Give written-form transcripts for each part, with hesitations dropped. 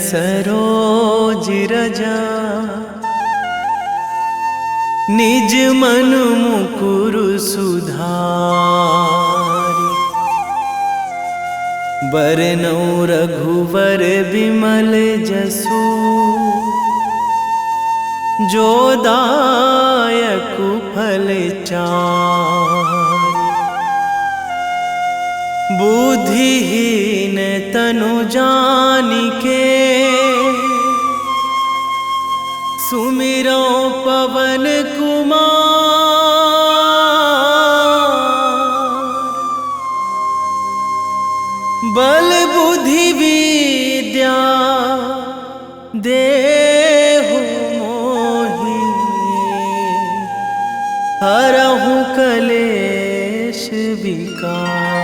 सरोज रजा, निज मन मुकुर सुधारि। बरनौ रघुवर बिमल जसु, जो दायक फल चारि। बुद्धिहीन तनु जानिके, सुमिरो पवन कुमार। बल बुद्धि विद्या देहु मोहि, हरहु कलेश विकार।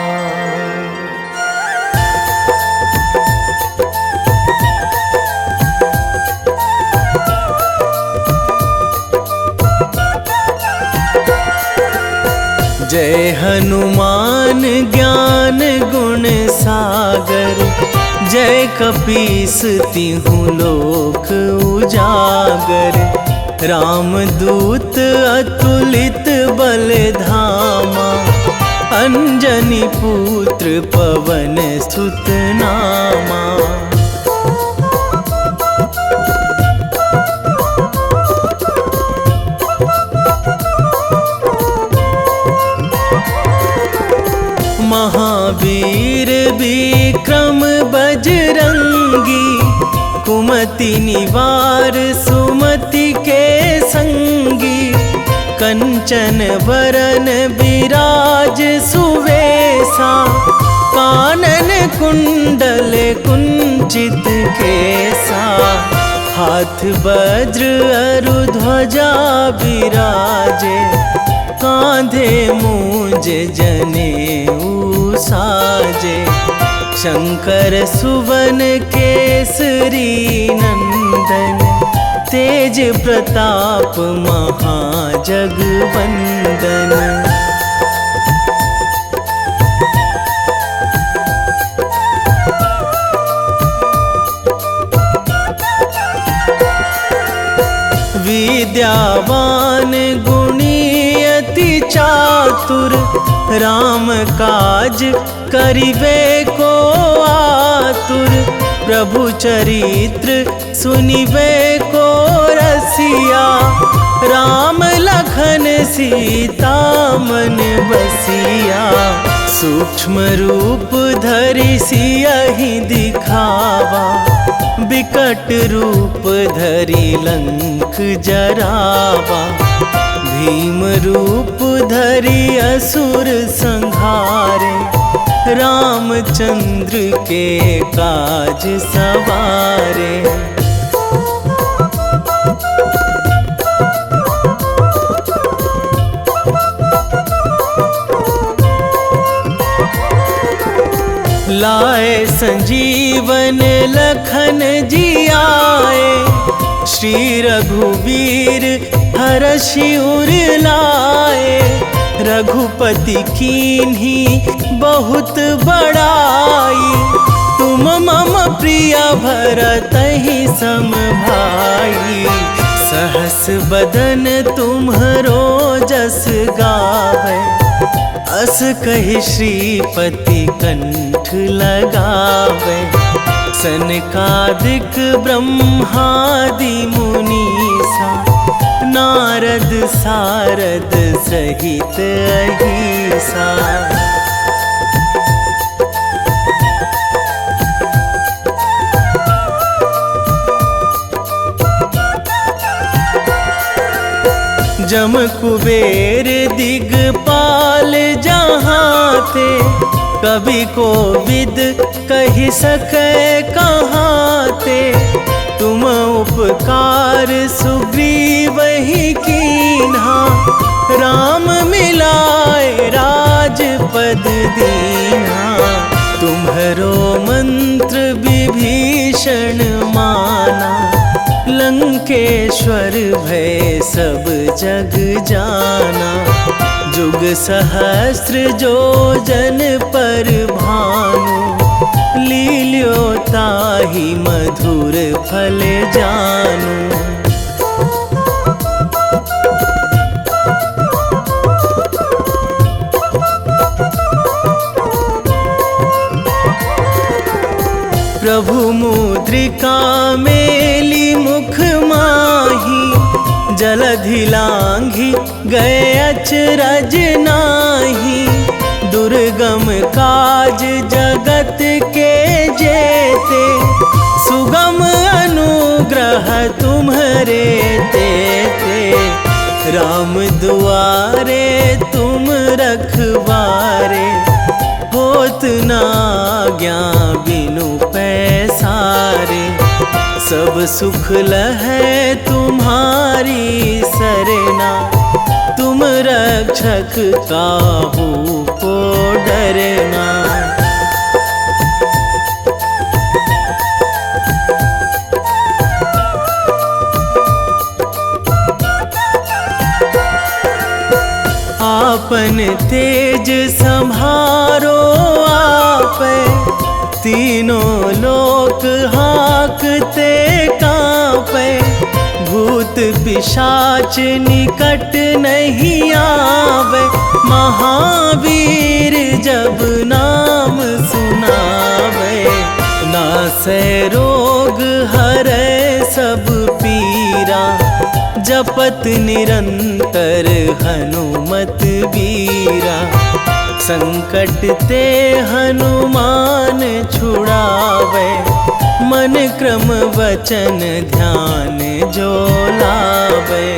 जय हनुमान ज्ञान गुण सागर, जय कपीस तिहु लोक उजागर। रामदूत अतुलित बल धामा, अंजनी पुत्र पवन सुत नामा। महावीर विक्रम बजरंगी, कुमति निवार सुमति के संगी। कंचन वरन विराज सुवेशा, कानन कुंडल कुंचित केसा। हाथ वज्र अरु ध्वजा विराजे, कांधे मूंज जनेऊ साजे। शंकर सुवन केसरी नंदन, तेज प्रताप महाजगवंदन। विद्यावान गुणी अति चातुर, राम काज करिबे को आतुर। प्रभु चरित्र सुनिबे को रसिया, राम लखन सीता मन बसिया। सूक्ष्म रूप धरि सियहि दिखावा, बिकट रूप धरि लंक जरावा। भीम रूप धरि असुर संहारे, रामचंद्र के काज सवारे। लाए संजीवन लखन जियाए, श्री रघुवीर हरषि उर लाए। रघुपति कीन्ही बहुत बड़ाई, तुम मम प्रिय भरतहि सम भाई। सहस बदन तुम्हरो जस गावै, अस कहि श्रीपति कंठ लगावै। सनकादिक ब्रह्मादि मुनीसा, नारद सारद सहित अहिसा। जम कुबेर दिगपाल जहाँ थे, कवि कोविद कहि सकै कहाँ ते। तुम उपकार सुग्रीवहि कीन्हा, राम मिलाए राजपद दीन्हा। तुम्हरो मंत्र विभीषण माना, लंकेश्वर भय सब जग जाना। जुग सहस्त्र जो जन पर भानु, लील्यो ताहि मधुर फल जानू। प्रभु मुद्रिका मेली मुख माही, जलधि लांघी गए अचरज नाही। दुर्गम काज जगत के जेते, सुगम अनुग्रह तुम्हरे तेते। राम दुआरे तुम रखवारे, होत ना आज्ञा बिनु पैसारे। सब सुख लहै तुम्हारी सरना, तुम रक्षक काहू को डरना। आपन तेज संभारो आपै, तीनों लोक हाकते कांपै। भूत पिशाच निकट नहीं आवे, महावीर जब नाम सुनावे। नासै रोग हरै सब पीरा, जपत निरंतर हनुमत बीरा। संकट ते हनुमान छुड़ावे, मन क्रम वचन ध्यान जो लावे।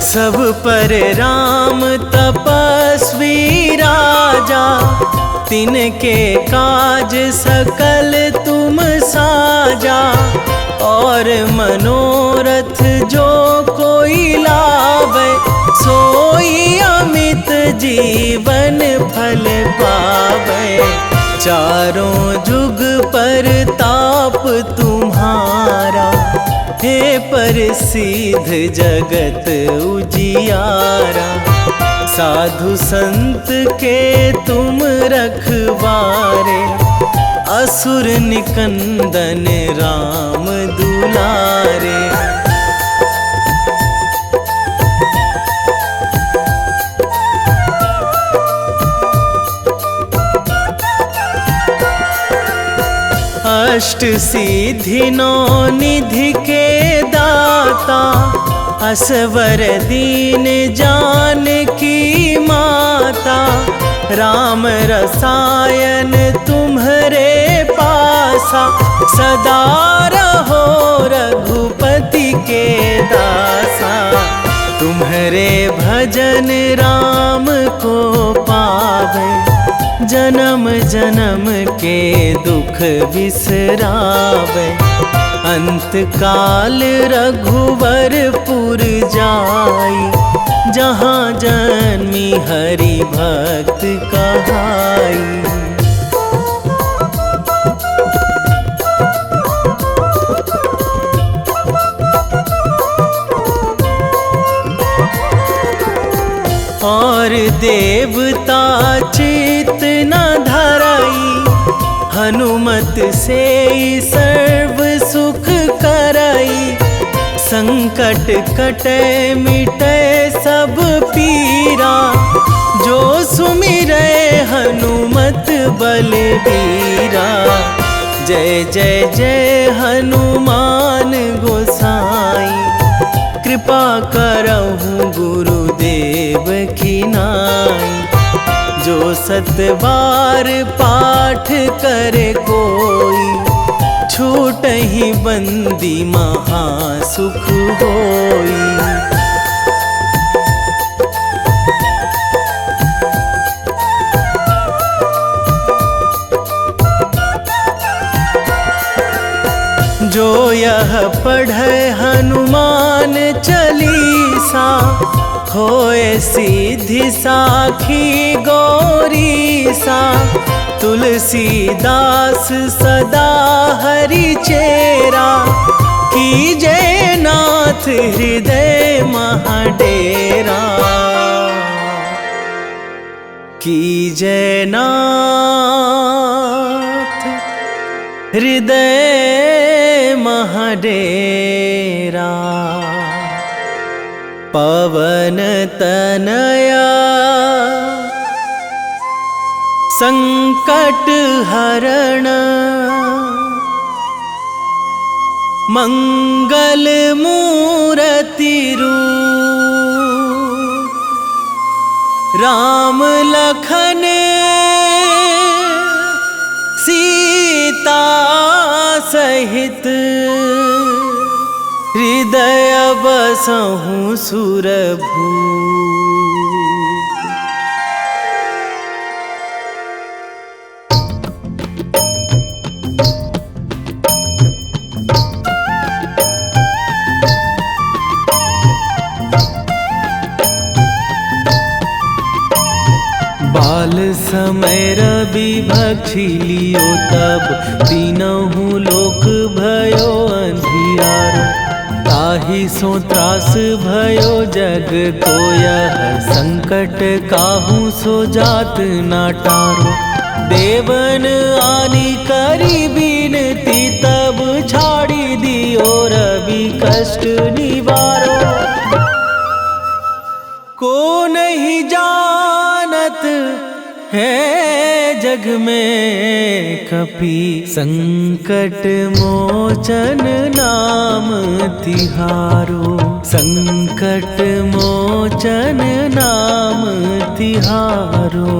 सब पर राम तपस्वी राजा, तिनके काज सकल तुम साजा। और मनोरथ जो कोई लावे, सोई अमित जीवन फल पावे। चारों जुग पर ताप तुम्हारा, हे प्रसिद्ध जगत उजियारा। साधु संत के तुम रखवारे, असुर निकंदन राम दुलारे। अष्ट सिद्धि नौ निधि के दाता, असवर दीन जानकी माता। राम रसायन तुम्हरे पासा, सदा रहो रघुपति के दासा। तुम्हरे भजन राम को पावे, जन्म जन्म के दुख बिसरावे। अंत काल रघुवरपुर जाई, जहाँ जन्मी हरि भक्त कहाई। और देवता चित न धराई, हनुमत से सर्व सुख कराई। संकट कटे मिटे सब पीरा, जो सुमिरै हनुमत बलबीरा। जय जय जय हनुमान गोसाई, कृपा करहु गुरुदेव की नाई। जो सतबार पाठ करे कोई, छूटहि बंदी महासुख होई। जो यह पढ़े हनुमान चालीसा, होए सिद्धि साखी गौरीसा। तुलसीदास सदा हरि चेरा, कीजे नाथ हृदय महाडेरा, कीजे नाथ हृदय महाडेरा। पवन तनया संकट हरण, मंगल मूर्ति रूप, राम लखन सीता सहित, हृदय बसहु सुरभूप। बाल समय रवि भक्षी लियो तब, तीनहु लोक भयो अंधियारो। ताहि सो त्रास भयो जग को यह, संकट काहू सो जात ना टारो। देवन आनी करी बिनती तब, छाड़ी दियो रवि कष्ट निवारो। को नहीं जानत है जग में कपि, संकट मोचन नाम तिहारो। संकट मोचन नाम तिहारो।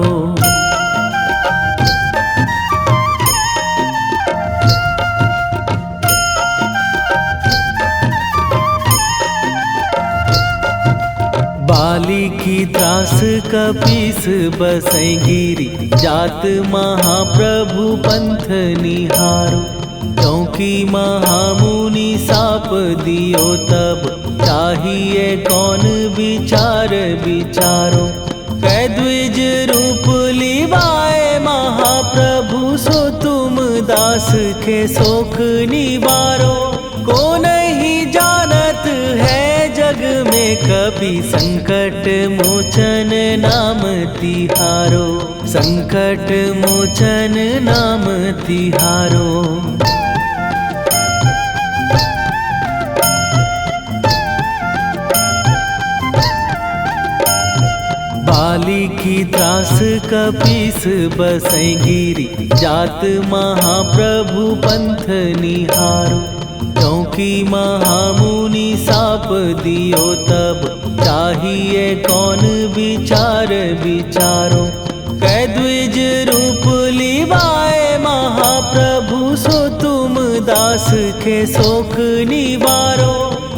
बाली की त्रास कपीस बसै गिरी, जात महाप्रभु पंथ निहारो। क्योंकि महामुनि साप दियो तब, चाहिए कौन विचार विचारो। कै द्विज रूप लिवाए महाप्रभु, सो तुम दास के शोक निवारो। को नहीं जानत है जग में कपि, संकट मोचन नाम तिहारो। संकट मोचन नाम तिहारो। बाली की त्रास कपीस बसै गिरी, जात महाप्रभु पंथ निहारो। क्योंकि महामुनि साप दियो तब, चाहिए कौन विचार विचारो। कै द्विज रूप लिवाए महाप्रभु, सो तुम दास के शोक निवारो।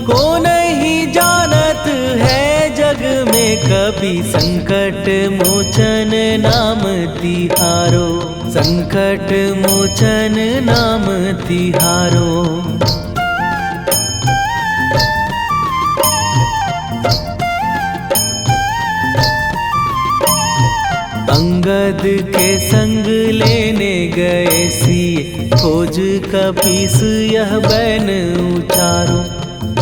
को नहीं जानत है जग में कपि, संकट मोचन नाम तिहारो। संकट मोचन नाम तिहारो। अंगद के संग लेने गए सिए, खोज कपीस यह बैन उचारो।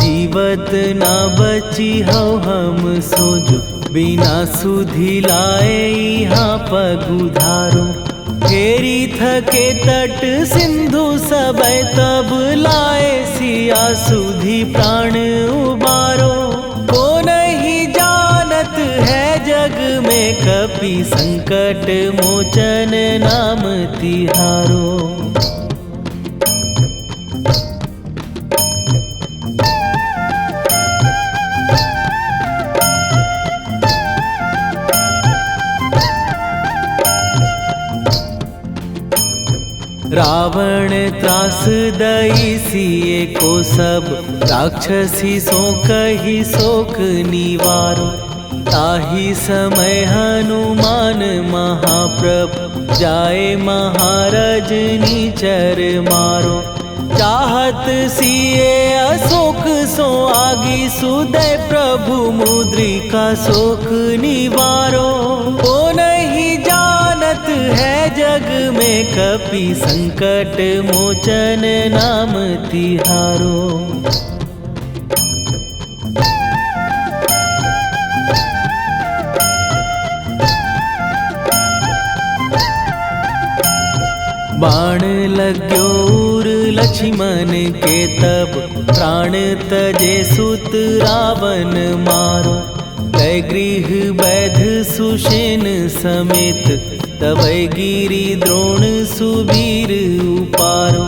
जीवत ना बची हो हम सोजो, बिना सुधि लाए यहाँ पगुधारो। घेरी थके तट सिंधु सबय, तब लाए सिया सुधि प्राण उबारो। को नहीं जानत है जग में कपि, संकट मोचन नाम तिहारो। रावण त्रास दई सिए को सब, राक्षसी सो कही शोक निवारो। ताहि समय हनुमान महाप्रभु, जाए महाराज नीचर मारो। चाहत सिए अशोक सो आगी, सुदय प्रभु मुद्रिका शोक निवारो। को नहीं जानत है जग में कपि संकट मोचन नाम तिहारो। बाण लग्यो उर लक्ष्मण के तब प्राण तजे सुत रावण मारो। कै गृह वैध सुषेण समेत तबै गिरि द्रोण सुबीर उपारो।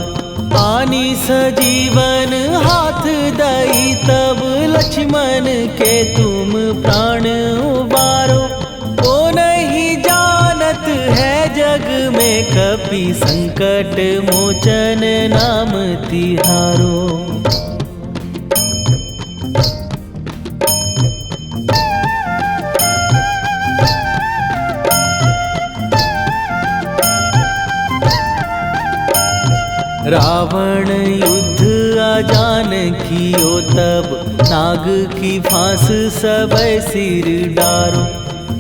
आनी सजीवन हाथ दई तब लक्ष्मण के तुम प्राण उबारो। ओ नहीं जानत है जग में कपि संकट मोचन नाम तिहारो। रावण युद्ध आजान कियो तब नाग की फांस सबै सिर डारो।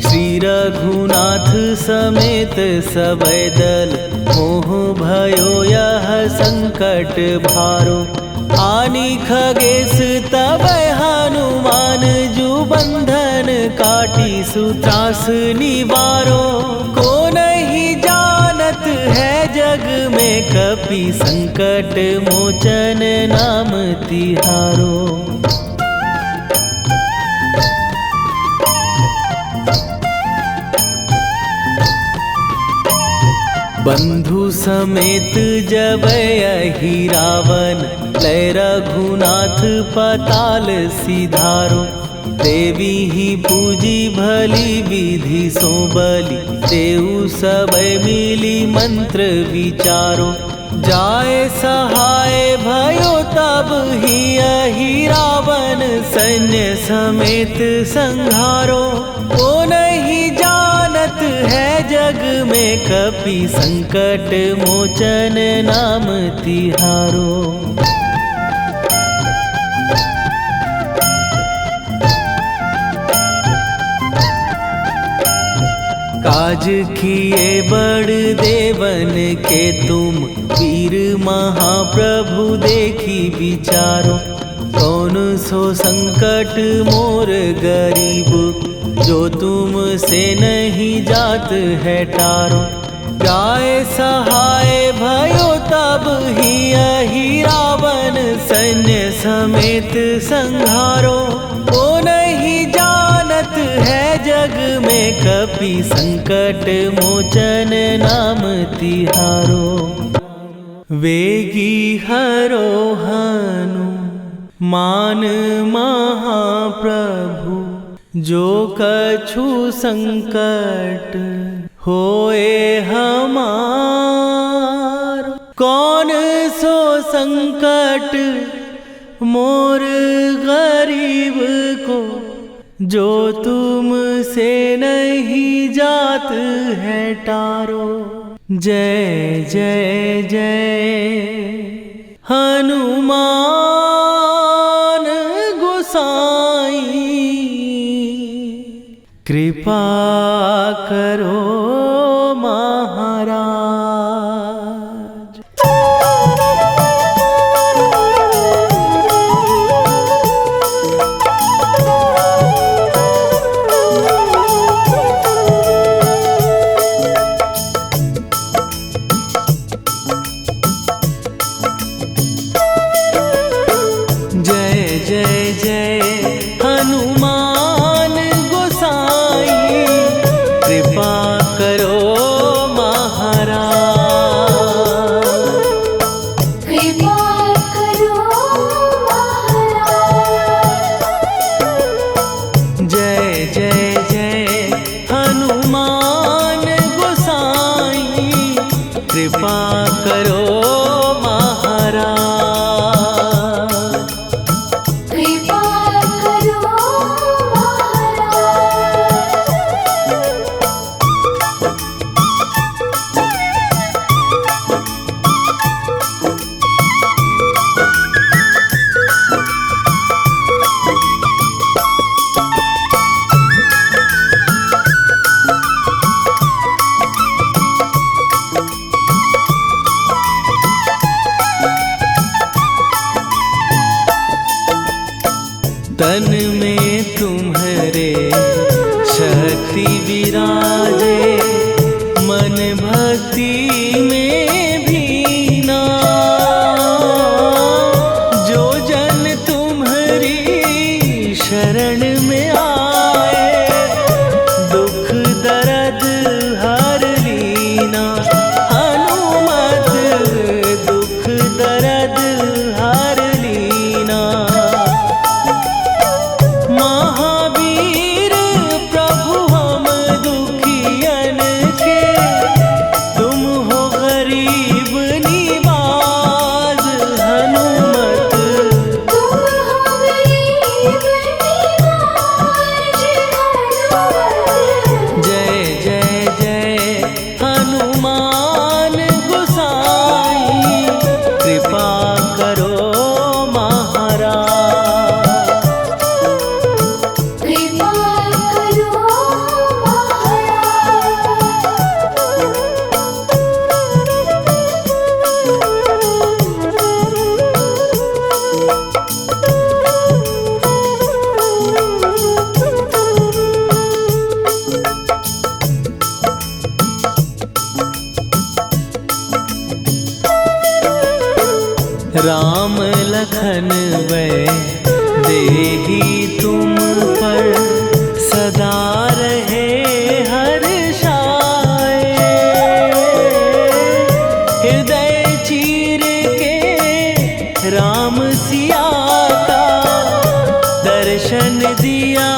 श्री रघुनाथ समेत सबै दल मोह भयो यह संकट भारो। आनी खगेश तबै हनुमान जु बंधन काटी सुत्रास निवारो। को नहीं जानत है जग में कपि संकट मोचन नाम तिहारो। बंधु समेत जबै अहि रावण लय रघुनाथ पताल सिधारो। देवी ही पूजी भली विधि सो बलि तेउ सबै मिली मंत्र विचारो। जाए सहाय भयो तब ही अहि रावण सैन्य समेत संहारो। ओ नहीं जानत है जग में कपि संकट मोचन नाम तिहारो। काज किए बड़ देवन के तुम वीर महाप्रभु देखी विचारो। कौन सो संकट मोर गरीब जो तुम से नहीं जात है टारो। जाए सहाय भयो तब ही अहि रावण सैन्य समेत संहारो। ओ नहीं जानत है जग में कपि संकट मोचन नाम तिहारो। वेगी हरो हनु मान महाप्रभु जो कछु संकट होए हमार। कौन सो संकट मोर गरीब को जो तुम से नहीं जात है टारो। जय जय जय हनुमान गोसाई कृपा करो महाराज। जय जय जय हनुमान गोसाई कृपा कर करे शक्ति विराजे, मन भक्ति में भीना। जो जन तुम्हारी शरण में आए, दुख दर्द हर लीना। हनुमत दुख दर्द हर लीना। महावीर प्रभु हम दुखियन के, तुम हो गरीब निवाज। हनुमत तुम हो गरीब निवाज। जय जय जय हनुमान गोसाई, कृपा करो महाराज। कृपा करो राम लखन वै देही तुम पर, सदा रहे हर्षाए। हृदय चीर के राम सिया का, दर्शन दिया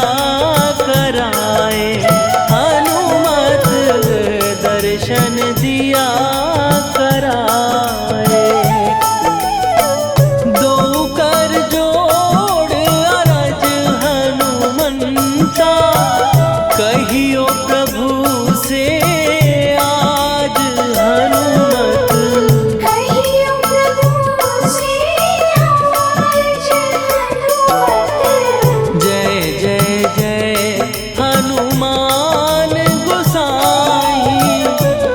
कराए। हनुमत दर्शन दिया कराए। दो कर जोड़ अरज हनुमंता, कहियो प्रभु से आज। हनुमत कहियो प्रभु से आज। हनुमत जय जय जय हनुमान गोसाई,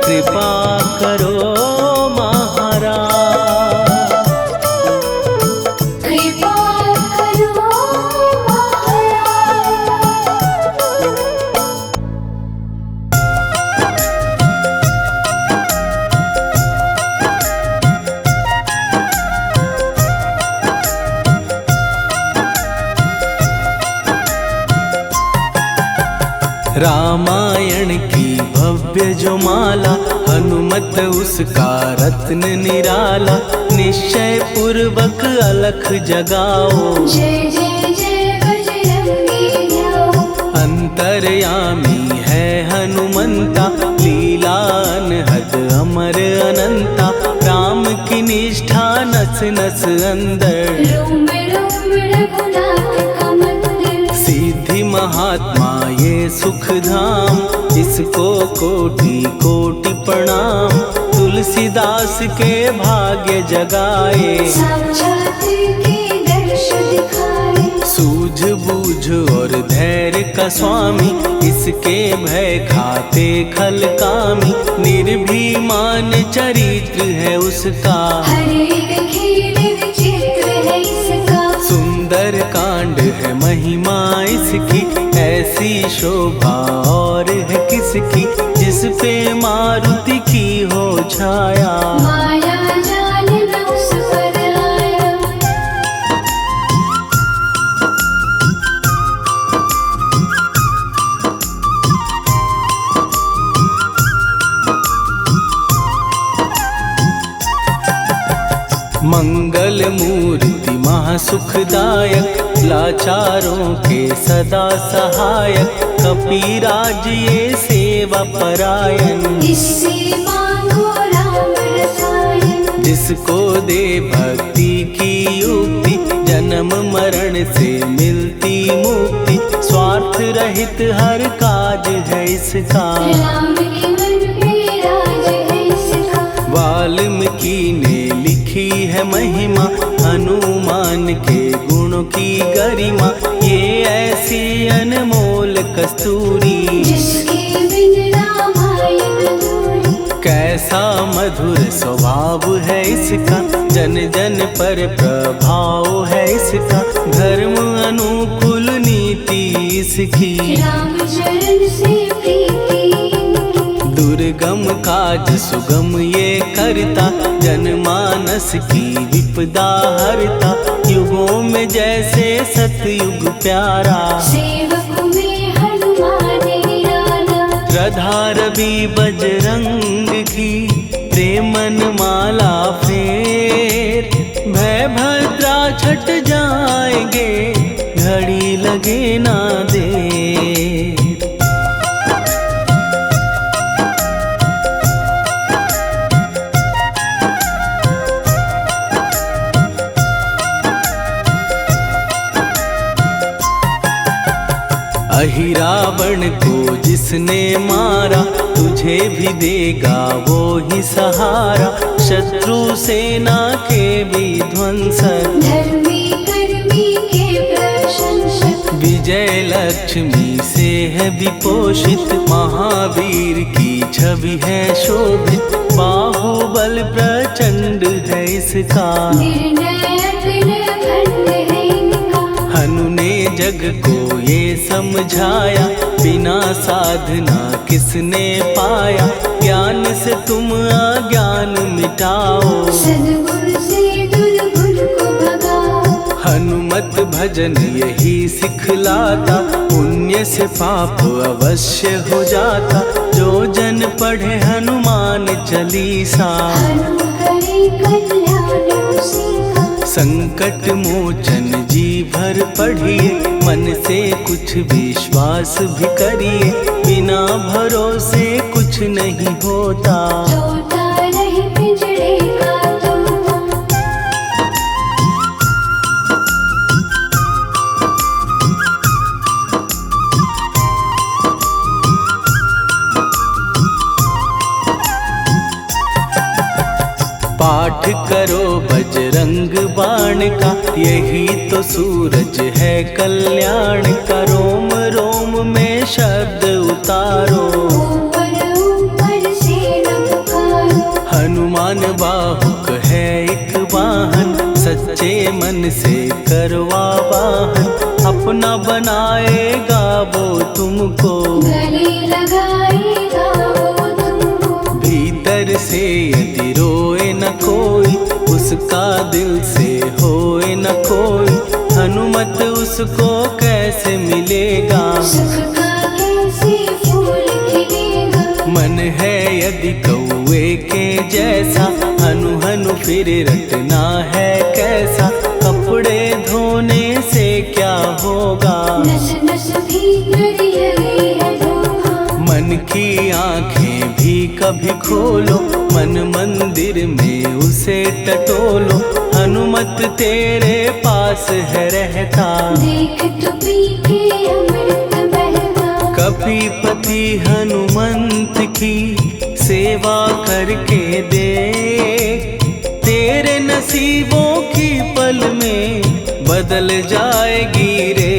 कृपा करो महाराज। कृपा करो महाराज। रामायण की भव्य जो माला, हनुमत उसका रत्न निराला। निश्चय पूर्वक अलख जगाओ, जय जय जय बजरंगी जाओ। अंतर्यामी है हनुमंता, लीला अनहद अमर अनंता। राम की निष्ठा नस नस अंदर, रोम रोम रघुनाथ का मंदिर। सिद्धि महात्मा ये सुख धाम, इसको कोटि कोटि प्रणाम। तुलसीदास के भाग्य जगाए, साक्षात के दर्श दिखाए। सूझबूझ और धैर्य का स्वामी, इसके भय खाते खल कामी। निर्भीमान चरित्र है उसका, हर एक खेल विचित्र है इसका। सुंदर कांड है महिमा इसकी। ऐसी शोभा और है किसकी, जिस पे मारुति की हो छाया। माया जाल न उस पर आया। मंगल मूर्ति महासुखदायक, लाचारों के सदा सहायक। कपीराज ये सेवा परायण, इससे मांगो राम रसायन। जिसको दे भक्ति की युक्ति, जन्म मरण से मिलती मुक्ति। स्वार्थ रहित हर काज है इसका, राम के मन पे राज है इसका। वाल्मीकि ने लिखी है महिमा, हनुमान के गुणों की गरिमा। ये ऐसी अनमोल कस्तूरी, जिसके बिन रामायण अधूरी। कैसा मधुर स्वभाव है इसका, जन जन पर प्रभाव है इसका। धर्म अनुकूल नीति प्रीति इसकी, राम चरण से प्रीति इनकी। दुर्गम काज सुगम ये करता, जनमानस की विपदा हरता। युगों में जैसे सतयुग प्यारा, सेवक में हनुमान निराला। श्रद्धा रवि बजरंग की, प्रेमन माला फेर। भय भद्रा छट जाएंगे, घड़ी लगे ना देर। अहि रावण को जिसने मारा, तुझे भी देगा वो ही सहारा। शत्रु सेना के विध्वंसक, धर्मी कर्मी के प्रशंसक। विजय लक्ष्मी से है विपोषित, महावीर की छवि है शोभित। बाहुबल प्रचंड है इसका, निर्णय अखंड है इनका। हनु ने जग को ये समझाया, बिना साधना किसने पाया। ज्ञान से तुम अज्ञान मिटाओ, सद्गुण से दुर्गुण को भगाओ। हनुमत भजन यही सिखलाता, पुण्य से पाप अवश्य हो जाता। जो जन पढ़े हनुमान चालीसा, हनु करे कल्याण उसी का। संकट मोचन जी भर पढ़िए, मन से कुछ विश्वास भी करिए। बिना भरोसे कुछ नहीं होता, तोता रहे पिंजड़े का तोता। पाठ करो बजरंग बाण का, यही तो सूरज है कल्याण का। रोम रोम में शब्द उतारो, ऊपर ऊपर से न पुकारो। हनुमान बाहुक है एक वाहन, सच्चे मन से करवा वाहन। अपना बनाएगा वो तुमको, गले लगाएगा वो तुमको। भीतर से यदि रोए न कोई, उसका दिल से होए न कोई। हनुमत उसको कैसे मिलेगा, सुख का कैसे फूल खिलेगा। मन है यदि कौए के जैसा, हनु हनु फिर रटना है कैसा। कपड़े धोने से क्या होगा, नस नस भीतर यही है धोखा। मन की आंखें भी कभी खोलो, मन मंदिर में उसे टटोलो। हनुमत तेरे पास है रहता, देख तो पी के अमृत बहता। कपीपति हनुमंत की सेवा करके दे। तेरे नसीबों की पल में बदल जाएगी रे।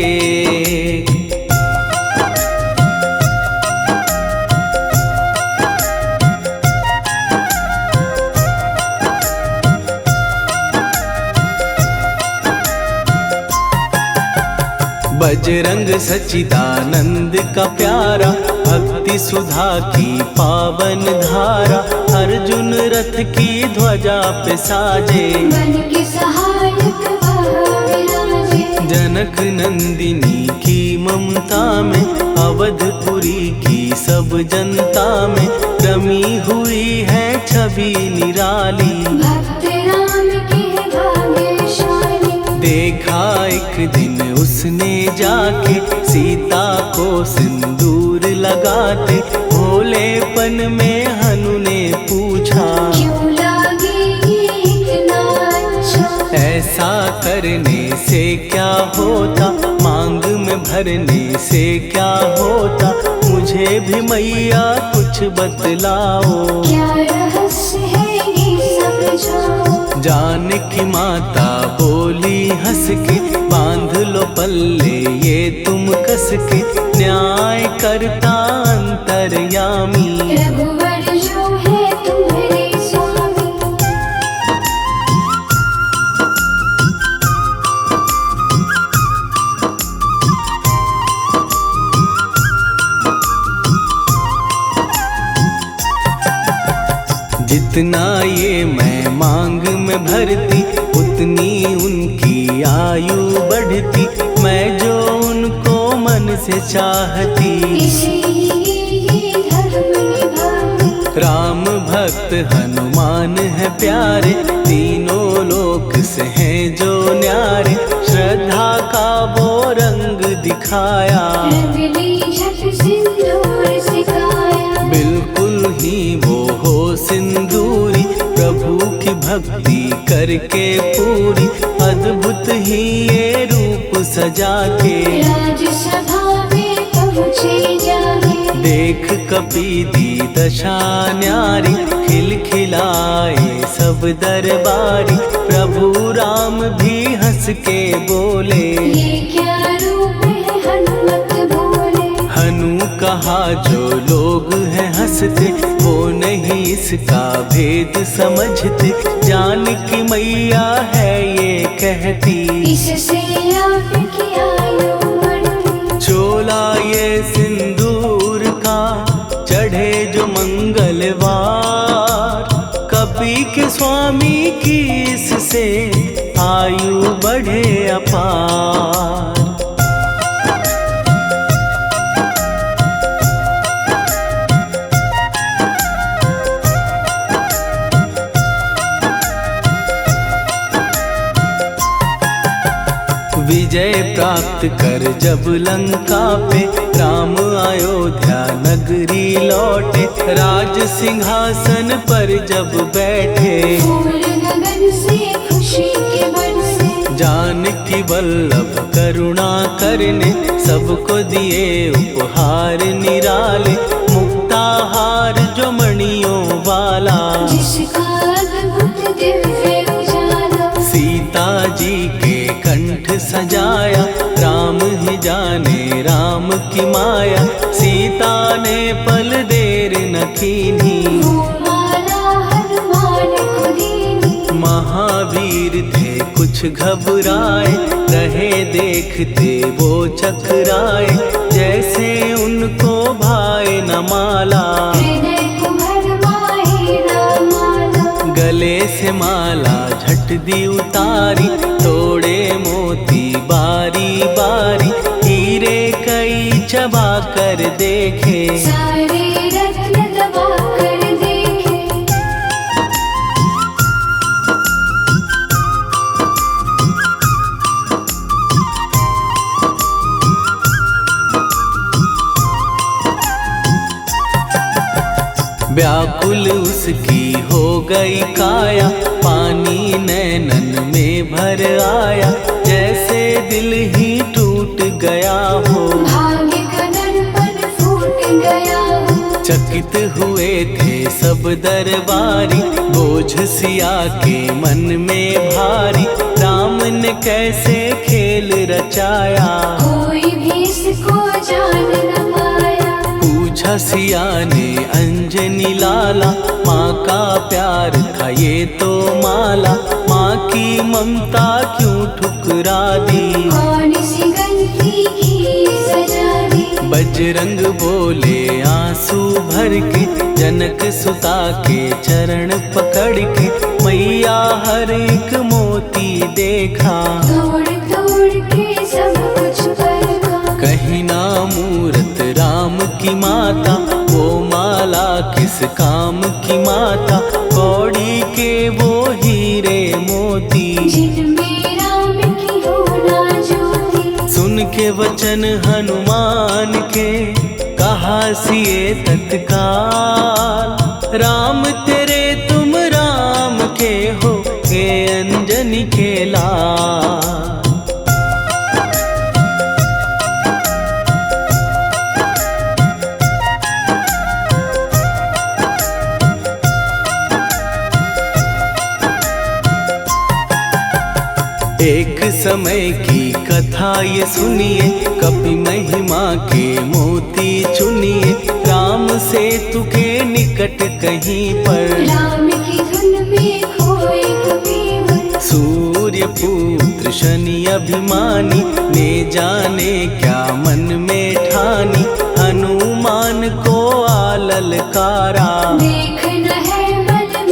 बजरंग सच्चिदानंद का प्यारा, भक्ति सुधा की पावन धारा। अर्जुन रथ की ध्वजा पे साजे, मन के सहायक वहाँ विराजे। जनक नंदिनी की ममता में, अवधपुरी की सब जनता में। रमी हुई है छवि निराली, भक्त राम के भाग्यशाली। देखा एक दिन उसने जाके, सीता को सिंदूर लगाते। भोलेपन में हनु ने पूछा, क्यों लागे ये इतना अच्छा। ऐसा करने से क्या होता, मांग में भरने से क्या होता। मुझे भी मैया कुछ बतलाओ, क्या रहस्य है ये समझाओ। जानकी माता बोली हंस के, बांध लो पल्ले ये तुम कस के। न्याय करता अंतर्यामी, रघुवर जो है तुम्हारे स्वामी। जितना ये मैं मांग में भरती उतनी उनकी आयु बढ़ती, मैं जो उनको मन से चाहती। इसीलिए धर्म निभाती। राम भक्त हनुमान है प्यारे, तीनों लोक से हैं जो न्यारे। श्रद्धा का वो रंग दिखाया, रंगली झट सिंदूर सिखाया। बिल्कुल ही वो हो सिंदूरी, प्रभु की भक्ति करके पूरी। अद्भुत ही ये रूप सजा के, राजसभा में पहुँचे जाके। देख कपी दी दशा न्यारी, खिलखिलाए सब दरबारी। प्रभु राम भी हंस के बोले, ये क्या रूप है हनुमत बोले। हनु कहा जो लोग हैं हंसते, वो नहीं इसका भेद समझते। जानकी मैया है ये कहती, इससे आपकी आयु बढ़ती। चोला ये सिंदूर का चढ़े जो मंगलवार, कपी के स्वामी की इससे आयु बढ़े अपार। विजय प्राप्त कर जब लंका पे, राम अयोध्या नगरी लौटे। राज सिंहासन पर जब बैठे, फूल गगन से खुशी के बरसे। जानकी वल्लभ करुणा करने, सबको दिए उपहार निराले। मुक्ताहार जो मणियों वाला, जिसका अद्भुत दिव्य उजाला। सीता जी के कंठ सजाया, राम ही जाने राम की माया। सीता ने पल देर न कीन्ही, वो माला हनुमान को दीनी। महावीर थे कुछ घबराए, रहे देखते वो चकराए। जैसे उनको भाए न माला, हृदय को भरमाए रामाला। गले से माला झट दी उतारी, तोड़े मोती बारी बारी। हीरे कई चबा कर देखे, सारे रत्न दबा कर देखे। व्याकुल उसकी हो गई काया, पानी नैनन में भर आया। जैसे दिल ही टूट गया हो, भाग्य का दर्पण फूट गया हो। चकित हुए थे सब दरबारी, बोझ सिया के मन में भारी। राम ने कैसे खेल रचाया, कोई भी इसको जान न पाया। पूछा सिया ने अंजनी लाला, माँ का प्यार था ये तो माला। माँ की ममता क्यों ठुकरा दी, कौन सी गलती की सजा दी। बजरंग बोले आंसू भर के, जनक सुता के चरण पकड़ के। मैया हर एक मोती देखा, तोड़ तोड़ के सब कुछ परखा। कहीं ना मूरत राम की माता, वो माला किस काम की माता। कौड़ी के वो हीरे मोती, जिनमें राम की होना ज्योति। सुन के वचन हनुमान के, कहा सिए तत्काल। राम तेरे तुम राम के हो, हे अंजनी के लाल। एक समय की कथा ये सुनिए, कपि महिमा के मोती चुनिए। राम सेतु के निकट कहीं पर, राम की धुन में खोए कबीर। सूर्य पुत्र शनि अभिमानी, ने जाने क्या मन में ठानी। हनुमान को आललकारा, देखना है मन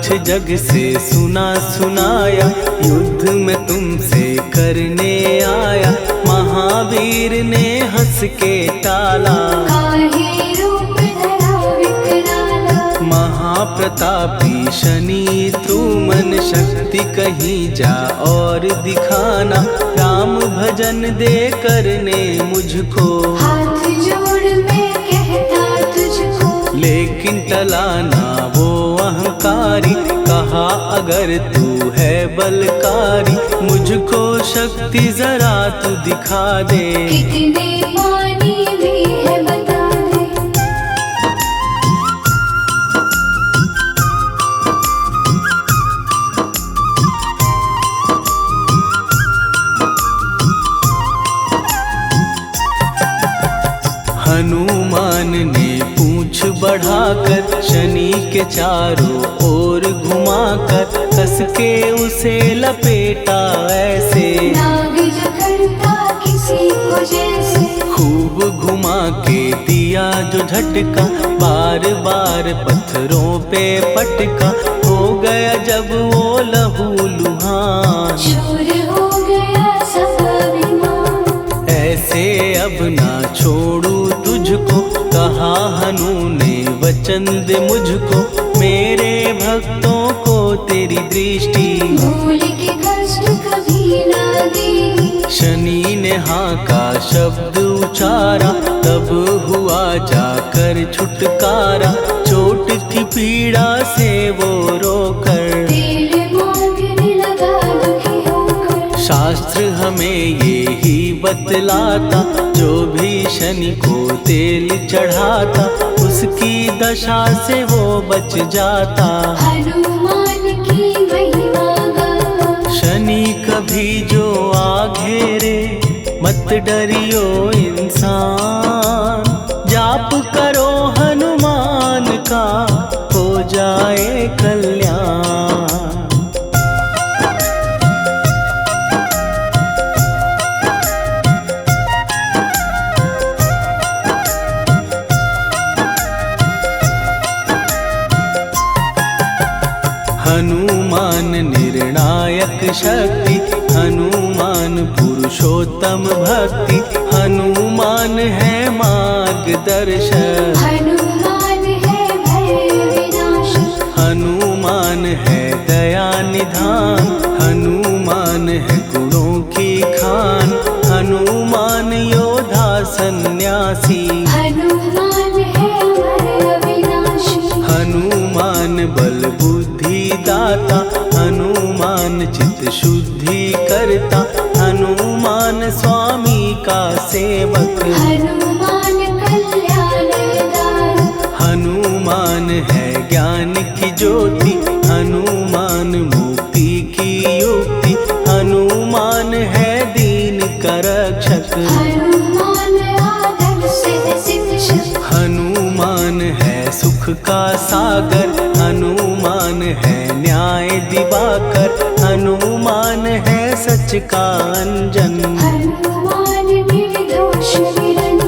कुछ जग से सुना सुनाया, युद्ध में तुमसे करने आया। महावीर ने हंस के टाला, काहे रूप धरा विकराला। महाप्रतापी शनि तू मन शक्ति कहीं जा और दिखाना। राम भजन दे करने मुझको, हाथ जोड़ मैं कहता तुझको। लेकिन टला ना वो अहंकारी, कहा अगर तू है बलकारी, मुझको शक्ति जरा तू दिखा दे। कितने पानी भी है बता दे। हनुमान ने पूंछ बढ़ाकर शनि के चारों ओर घुमाकर, कस के उसे लपेटा ऐसे। नाग जो करता किसी को जैसे, खूब घुमा के दिया जो झटका, बार बार पत्थरों पे पटका। हो गया जब वो लहू लुहान, चूर हो गया सब अभिमान। ऐसे अब ना छोड़ू तुझको, कहा हनु ने वचन दे मुझको। मेरे भक्तों को तेरी दृष्टि, भूल के कष्ट कभी ना दी। शनि ने हाँ का शब्द उचारा, तब हुआ जाकर छुटकारा। चोट की पीड़ा से वो रोकर, तेल मांगने लगा दुखी होकर। शास्त्र हमें ये ही बतलाता, जो भी शनि को तेल चढ़ाता, उसकी दशा से वो बच जाता। हनुमान की महिमा गाता, शनि कभी जो आ घेरे, मत डरियो इंसान। जाप करो हनुमान का, हो जाए कल्याण। हनुमान निर्णायक शक्ति, हनुमान पुरुषोत्तम भक्ति। हनुमान है मार्गदर्शक, हनुमान है भय विनाशक। हनुमान है दया निधान, हनुमान है गुणों की खान। हनुमान योद्धा सन्यासी, हनुमान है भय विनाशी। हनुमान बल बुद्धि दाता, हनुमान चित्त शुद्धि करता। हनुमान स्वामी का सेवक, हनुमान कल्याणदायक। हनुमान है ज्ञान की ज्योति, हनुमान मुक्ति की युक्ति। हनुमान है दीन का रक्षक, हनुमान आदर से शिक्षक। हनुमान है सुख का सागर, हनुमान है न्याय दिवाकर। हनुमान है सच का अंजन, हनुमान निर्दोष निरंजन।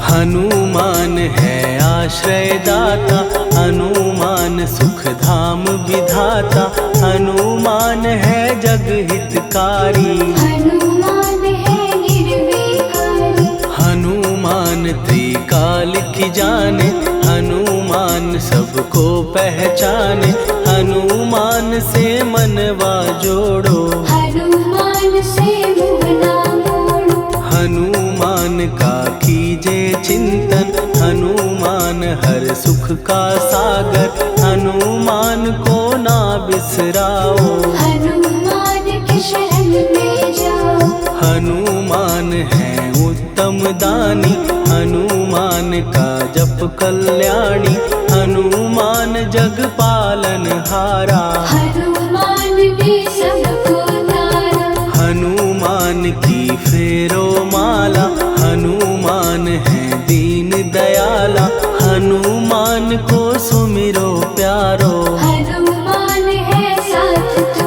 हनुमान है आश्रय दाता, हनुमान सुख धाम विधाता। हनुमान है जग हितकारी, हनुमान है निर्विकारी। हनुमान त्रिकाल की जाने, हनुमान सबको पहचाने। हनुमान से मनवा जोड़ो, हनुमान से मुँह ना मोड़ो। हनुमान का कीजे चिंतन, हनुमान हर सुख का सागर। हनुमान को ना बिसराओ, हनुमान के शरण में जाओ। हनुमान है उत्तम दानी, हनुमान का जप कल्याणी। हनुमान जग पालन हारा, हनुमान ने सबको तारा। हनुमान की फेरो माला, हनुमान है दीन दयाला। हनुमान को सुमिरो प्यारो, हनुमान है साथ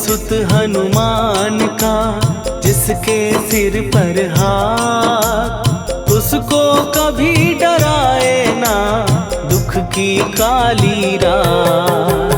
सुत हनुमान का, जिसके सिर पर हाथ, उसको कभी डराए ना दुख की काली रात।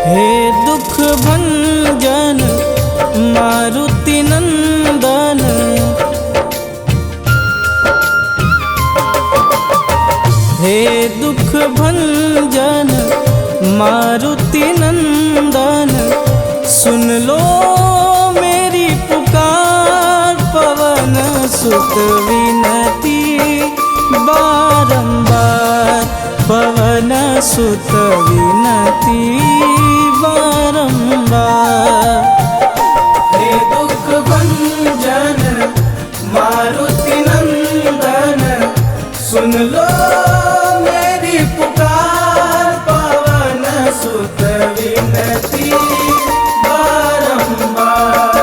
हे दुख भंजन मारुति नंदन, हे दुख भंजन मारुति नंदन, सुन लो मेरी पुकार, पवन सुत विनती बारंबार, पवन सुत विनती बारंबार। हे दुख भंजन मारुति नंदन, सुन लो मेरी पुकार, पवन सुत विनती बारंबार,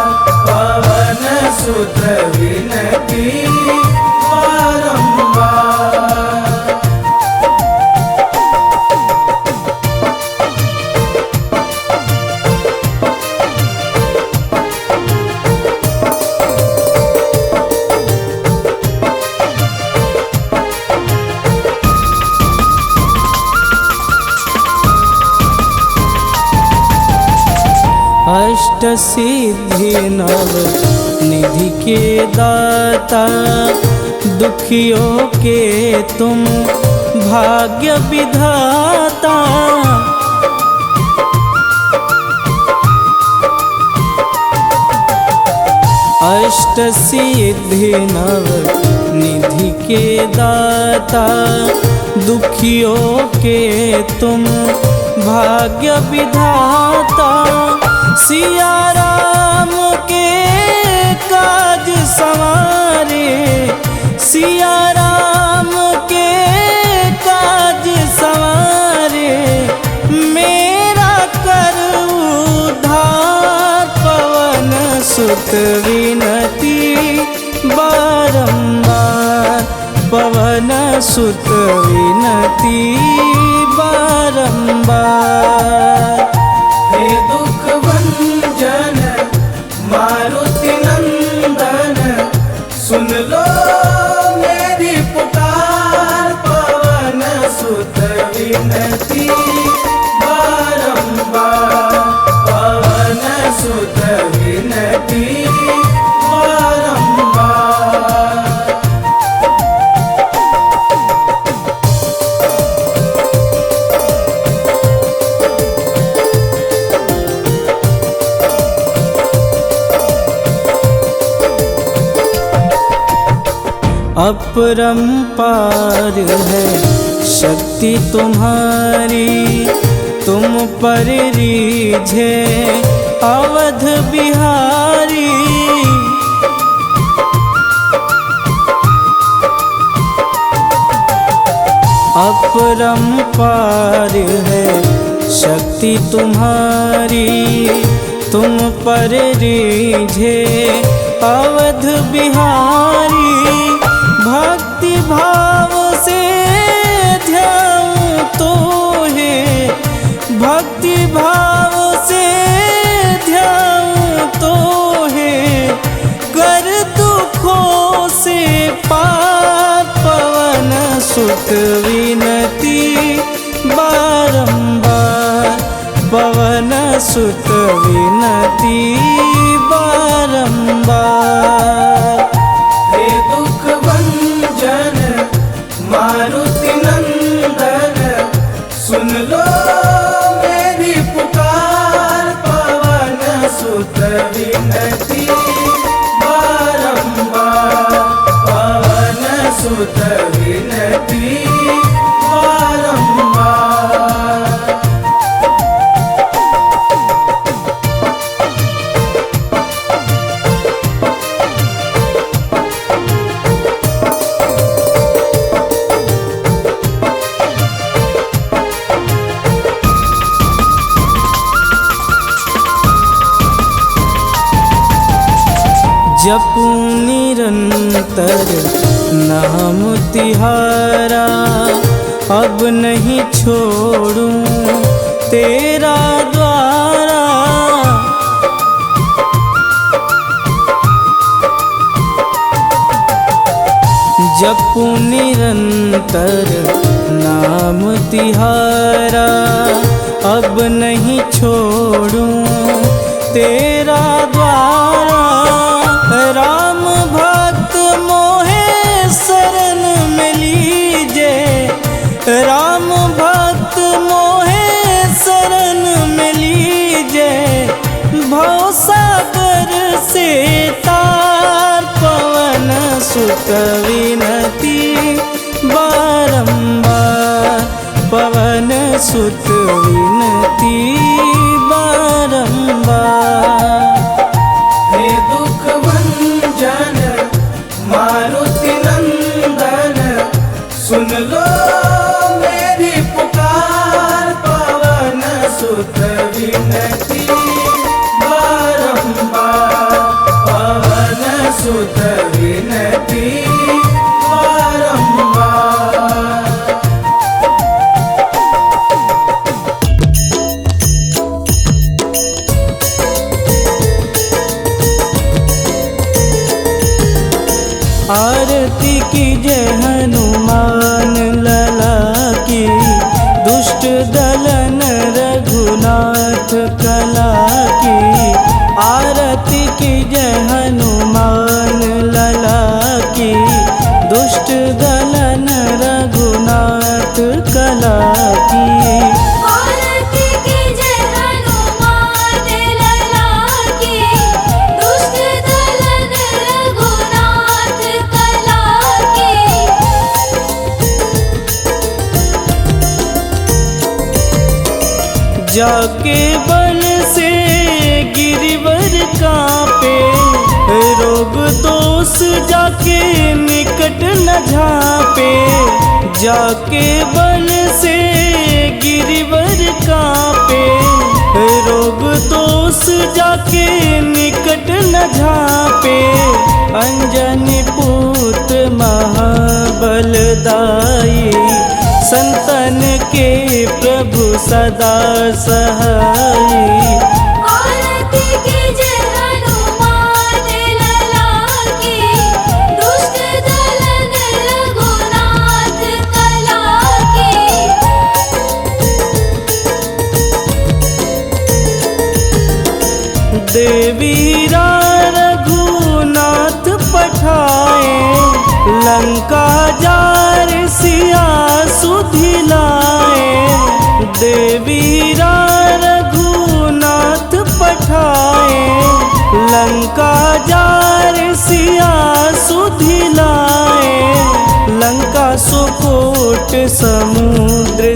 पवन सुत विनती बारंबार। अष्ट सिद्धि नव निधि के दाता, दुखियों के तुम भाग्य विधाता। अष्ट सिद्धि नव निधि के दाता, दुखियों के तुम भाग्य विधाता। सिया राम के काज संवारे, सिया राम के काज संवारे, मेरा कर उद्धार, पवन सुत विनती बारंबार, पवन सुत विनती बारंबार। हे दुख भंजन मारुति नंदन, सुन लो मेरी पुकार, पवन सुत विनती बारंबार, पवन सुत विनती बारंबार। अपरंपार है शक्ति तुम्हारी, तुम पर रीझे अवध बिहारी। अपरंपार है शक्ति तुम्हारी, तुम पर रीझे अवध बिहारी। भक्ति भाव से ध्याऊं तो है, भक्ति भाव से ध्याऊं तो है, कर दुखों से पार, पवन सुत विनती बारंबार, पवन सुत विनती बारंबार। हे दुख भंजन मारुति नंदन, सुन लो मेरी पुकार, पवन सुत विनती बारंबार, पवन सुत विनती बारंबार। जपू निरंतर नाम तिहारा, अब नहीं छोड़ूं तेरा द्वारा। जपू निरंतर नाम तिहारा, अब नहीं छोड़ूं तेरा द्वारा। राम भक्त मोहे शरण में लीजे, राम भक्त मोहे शरण में लीजे। भवसागर से तार पवन सुत विनती बारंबार, पवन सुत विनती बारंबार। हे दुख भंजन मारुति नंदन, सुन लो मेरी पुकार। पवन सुत विनती बारंबार, पवन सुत विनती बारंबार। आरती की जय हनुमान लला की, दुष्ट दलन रघुनाथ कला की। आरती की जय हनुमान लला की, दुष्ट दलन रघुनाथ कला की। आरती की जय हनुमान लला की, दुष्ट दलन रघुनाथ कला की। जाके बल से गिरिवर कांपे, रोग दोष जाके निकट न झांपे। जाके बल से गिरिवर कांपे, रोग दोष जाके निकट न झांपे। अंजनी पुत्र महाबलदाई, संतन के प्रभु सदा सहाई। आरती की जय हनुमान लला की, दुष्ट दलन रघुनाथ कला की। देवीरा रघुनाथ पठाए, लंका जार सिया सुधिलाए। देवीरा रघुनाथ पठाए, लंका जार सिया सुधिलाए। लंका सुकोट समुद्र